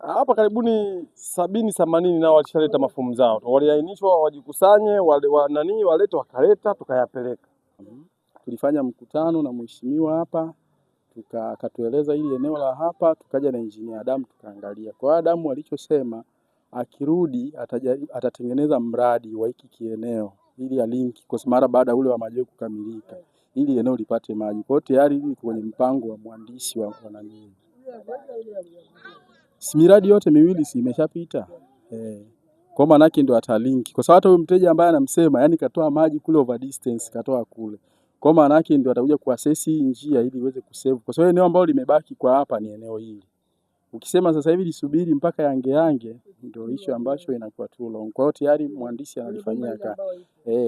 Hapa karibuni 70-80 nao walishaleta mafomu zao, waliainishwa wajikusanye walete, wakaleta tukayapeleka. Tulifanya mkutano na mheshimiwa hapa, akatueleza ili eneo la hapa, tukaja na engineer Adamu tukaangalia. Kwa Adamu alichosema akirudi atatengeneza mradi wa hiki kieneo ili alinki kwa mara baada ule wa majengo kukamilika ili eneo lipate maji. Kwa hiyo tayari ni kwenye mpango wa mwandishi wa nani. Miradi yote miwili si imeshapita. Kwa maana yake ndio atalinki. Kwa sababu hata huyo mteja ambaye anamsema yani katoa maji kule over distance katoa kule. Kwa maana yake ndio atakuja kuaccess hii njia ili iweze kusave. Kwa sababu eneo ambalo limebaki kwa hapa ni eneo hili. Ukisema sasa hivi lisubiri mpaka yange ndio hicho ambacho inakuwa too long. Kwa hiyo tayari mhandisi analifanyia kazi.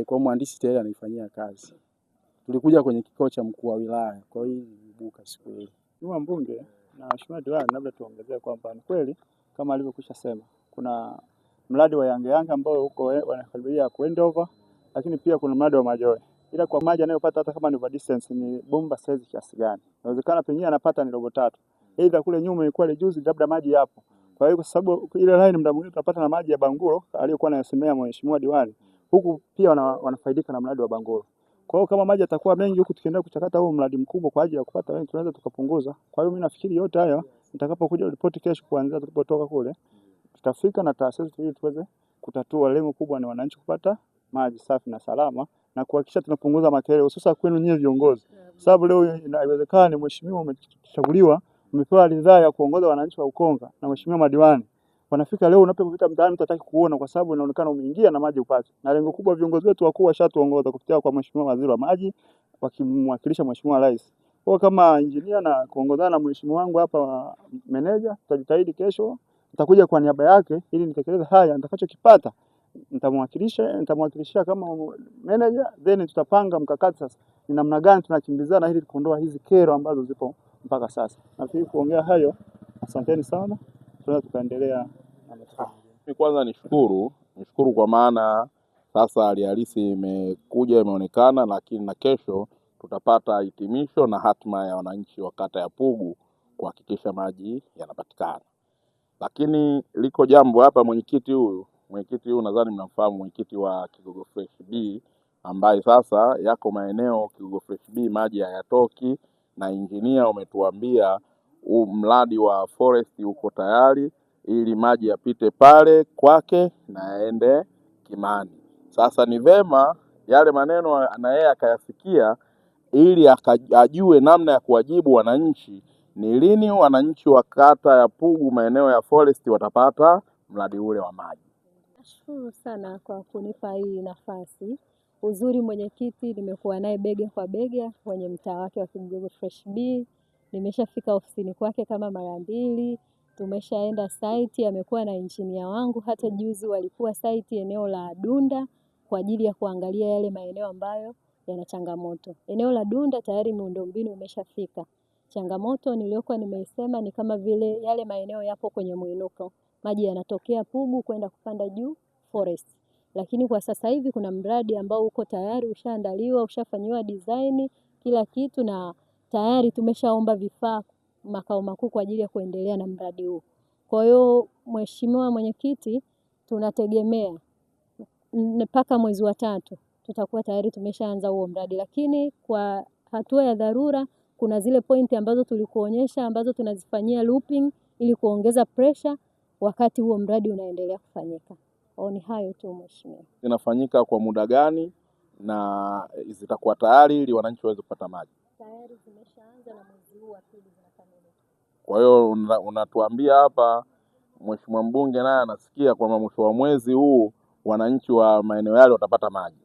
Kwa mhandisi tayari anaifanyia kazi. Tulikuja kwenye kikao cha mkuu wa wilaya. Kwa hiyo ilibuka siku ile. Mheshimiwa mbunge na Mheshimiwa diwani, labda tuongezee kwamba ni kweli kama alivyokwisha sema kuna mradi wa Yange ambao huko wanakaribia kuendover, lakini pia kuna mradi wa Majoe. Ila kwa maji anayopata hata kama ni over distance ni bomba size kiasi gani? Inawezekana pengine anapata ni robo 3. Aidha kule nyuma ilikuwa ile juzi labda maji yapo. Kwa hiyo kwa sababu ile line muda mwingine tunapata na maji ya Banguro aliyokuwa anayasemea Mheshimiwa diwani. Huku pia wanafaidika na mradi wa Banguro. Kwa hiyo kama maji yatakuwa mengi huku tukiendelea kuchakata huo mradi mkubwa kwa ajili ya kupata wengi tunaweza tukapunguza. Kwa hiyo mimi nafikiri yote haya nitakapokuja ripoti kesho kuanzia tulipotoka kule tutafika na taasisi ili tuweze kutatua. Lengo kubwa ni wananchi kupata maji safi na salama na kuhakikisha tunapunguza makelele hususan kwenu nyinyi viongozi. Sababu leo inawezekana mheshimiwa umechaguliwa, umepewa ridhaa ya kuongoza wananchi wa Ukonga na mheshimiwa madiwani. Wanafika leo unapopita mtaani mtu hataki kuona kwa sababu inaonekana umeingia na maji upate. Na lengo kubwa viongozi wetu wakuu washatuongoza kupitia kwa mheshimiwa waziri wa maji wakimwakilisha mheshimiwa rais. Kwa kama engineer na kuongozana na mheshimiwa wangu hapa meneja, tutajitahidi nitakuja kwa niaba yake ili nitekeleze haya nitakachokipata. Nitamwakilishia kama manager, then tutapanga mkakati sasa ni namna gani tunakimbizana ili kuondoa hizi kero ambazo zipo mpaka sasa. Nafikiri kuongea hayo, asanteni sana. Tunaweza tukaendelea na maswali. Kwanza nishukuru kwa maana sasa hali halisi imekuja imeonekana, lakini na kesho tutapata hitimisho na hatima ya wananchi wa kata ya Pugu kuhakikisha maji yanapatikana. Lakini liko jambo hapa, mwenyekiti huyu nadhani mnamfahamu, mwenyekiti wa Kigogo Fresh B ambaye sasa yako maeneo Kigogo Fresh B maji hayatoki, na engineer umetuambia mradi wa forest uko tayari ili maji yapite pale kwake na yaende Kimani. Sasa ni vema yale maneno na yeye akayasikia ili ajue namna ya kuwajibu wananchi ni lini wananchi wa kata ya Pugu maeneo ya forest watapata mradi ule wa maji. Nashukuru sana kwa kunipa hii nafasi. Uzuri mwenyekiti nimekuwa naye bega kwa bega kwenye mtaa wake wa Kigogo Fresh B. Nimeshafika ofisini kwake kama mara 2. Tumeshaenda site, amekuwa na engineer wangu hata juzi walikuwa site eneo la Dunda kwa ajili ya kuangalia yale maeneo ambayo yana changamoto. Eneo la Dunda tayari miundombinu imeshafika. Changamoto niliyokuwa nimeisema ni kama vile yale maeneo yapo kwenye muinuko. Maji yanatokea Pugu kwenda kupanda juu forest. Lakini kwa sasa hivi kuna mradi ambao uko tayari ushaandaliwa, ushafanywa design, kila kitu na tayari tumeshaomba vifaa makao makuu kwa ajili ya kuendelea na mradi huu. Kwa hiyo mheshimiwa mwenyekiti, tunategemea mpaka mwezi wa 3 tutakuwa tayari tumeshaanza huo mradi, lakini kwa hatua ya dharura kuna zile pointi ambazo tulikuonyesha ambazo tunazifanyia looping ili kuongeza pressure wakati huo mradi unaendelea kufanyika. Ni hayo tu mheshimiwa. Zinafanyika kwa muda gani na zitakuwa tayari ili wananchi waweze kupata maji? Tayari zimeshaanza na mwezi huu wa 2 zinakamilika. Kwa hiyo unatuambia hapa mheshimiwa mbunge naye anasikia kwamba mwisho wa mwezi huu wananchi wa maeneo yale watapata maji.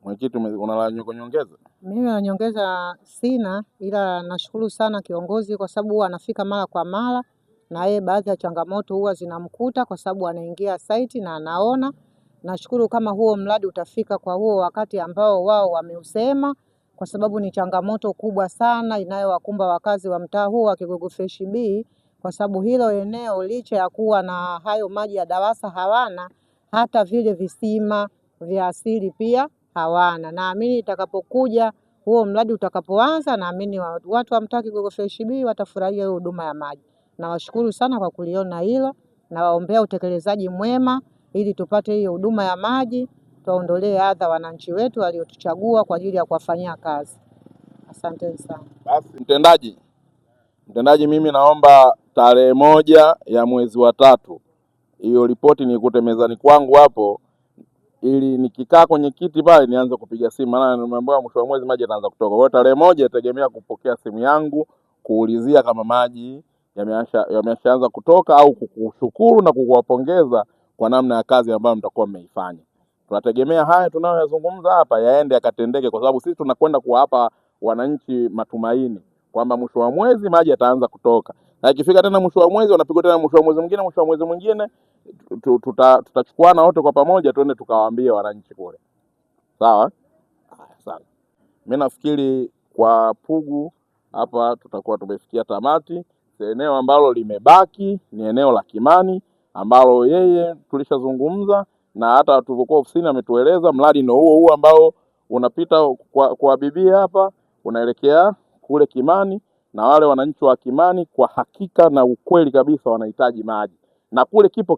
Mwenyekiti, unanyongeza? Mimi nanyongeza sina, ila nashukuru sana kiongozi kwa sababu huwa anafika mara kwa mara na yeye baadhi ya changamoto huwa zinamkuta kwa sababu anaingia site na anaona. Nashukuru kama huo mradi utafika kwa huo wakati ambao wao wameusema kwa sababu ni changamoto kubwa sana inayowakumba wakazi wa mtaa huu wa Kigogo Fresh B kwa sababu hilo eneo licha ya kuwa na hayo maji ya DAWASA hawana, hata vile visima vya asili pia hawana. Naamini itakapokuja huo mradi utakapoanza, naamini watu wa mtaa Kigogo Fresh B watafurahia huduma ya maji. Nawashukuru sana kwa kuliona hilo, nawaombea utekelezaji mwema ili tupate hiyo huduma ya maji, tuwaondolee adha wananchi wetu waliotuchagua kwa ajili ya kuwafanyia kazi. Asanteni sana. Basi mtendaji, mimi naomba tarehe 1 ya mwezi wa 3 hiyo ripoti nikute mezani kwangu hapo, ili nikikaa kwenye kiti pale nianze kupiga simu, maana nimeambiwa mwisho wa mwezi maji yataanza kutoka. Kwa hiyo tarehe 1 itegemea kupokea simu yangu kuulizia kama maji yameshaanza kutoka, au kukushukuru na kukuwapongeza kwa namna ya kazi ambayo mtakuwa mmeifanya. Tunategemea haya tunayoyazungumza hapa yaende yakatendeke, kwa sababu sisi tunakwenda kuwapa wananchi matumaini kwamba mwisho wa mwezi maji yataanza kutoka, na ikifika tena mwisho wa mwezi wanapigwa tena mwisho wa mwezi mwingine, mwisho wa mwezi mwingine, tutachukuana wote kwa pamoja twende tukawaambie wananchi kule. Sawa? Sana. Mimi nafikiri kwa Pugu hapa tutakuwa tumefikia tamati. Eneo ambalo limebaki ni eneo la Kimani ambalo yeye tulishazungumza, na hata tulivyokuwa ofisini ametueleza mradi ndio huo ambao unapita kwa bibi hapa unaelekea kule Kimani, na wale wananchi wa Kimani kwa hakika na ukweli kabisa wanahitaji maji, na kule kipo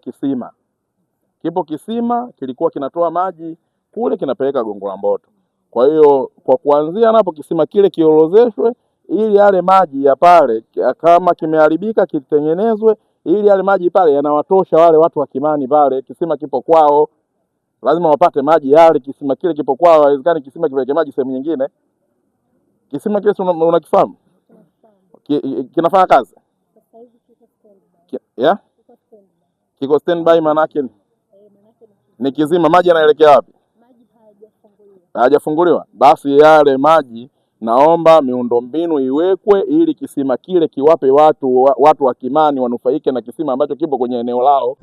kisima kilikuwa kinatoa maji kule kinapeleka Gongo la Mboto. Kwa hiyo kwa kuanzia napo kisima kile kiorozeshwe, ili yale maji ya pale kama kimeharibika kitengenezwe, ili yale maji pale yanawatosha wale watu wa Kimani pale. Kisima kipo kwao, lazima wapate maji yale. Kisima kile kipo kwao, haiwezekani kisima kipeleke maji sehemu nyingine. Kisima kile unakifahamu? Kinafanya kazi? Kiko standby, maana yake ni kizima. Maji yanaelekea wapi? Hajafunguliwa. Basi yale maji naomba miundombinu iwekwe ili kisima kile kiwape watu wa Kimani wanufaike na kisima ambacho kipo kwenye eneo lao.